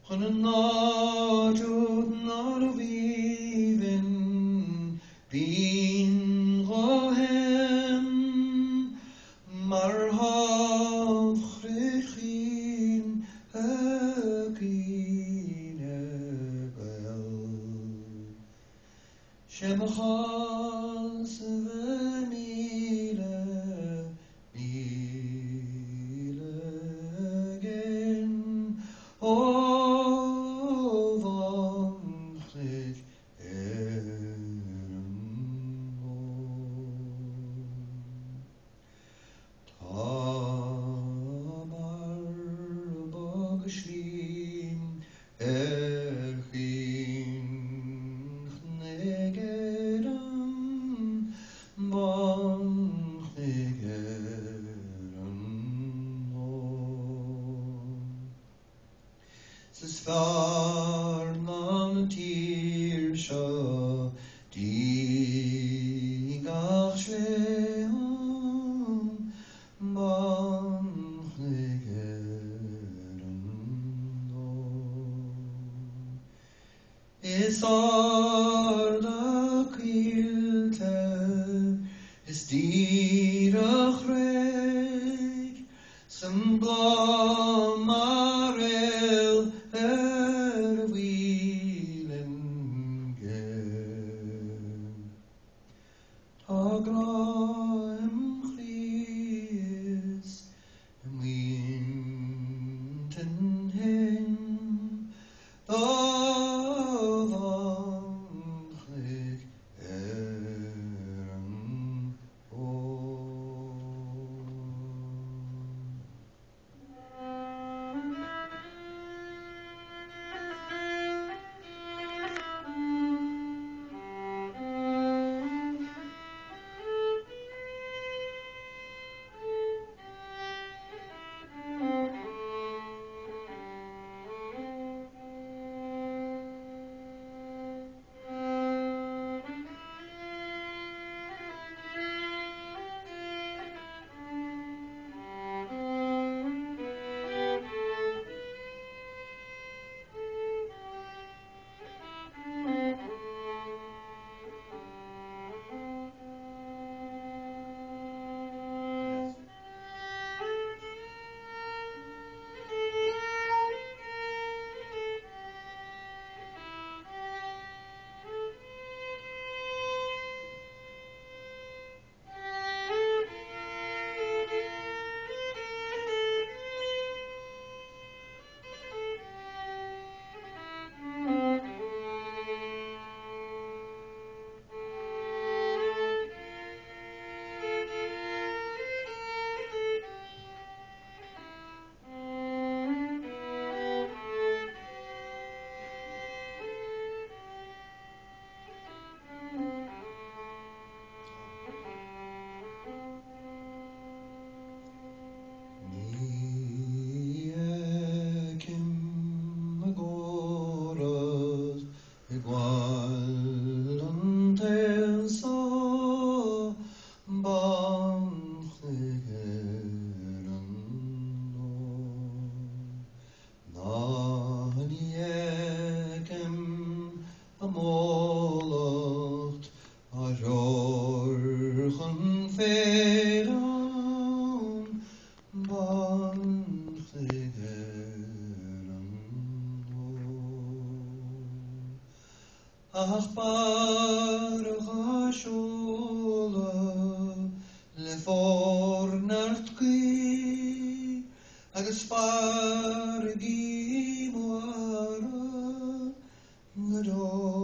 Chun an náisiúd nar a bhíbhin, bhín rohem, mar hav chrichín a gine bel. Shem achas v'mile, mile gen, vanchlich Tamar bagashlim erchin negeram negeram Svar nam tirsha digach shleam Is arda kilte, is dirach reg, some blamarel wielen gen. Tagraim chris, winten hen, vanchlich Amolacht Ajorchan Feram Banchigeram Ach Baruch Hashula Lefor Nartki Agus Pargi Muara Gadol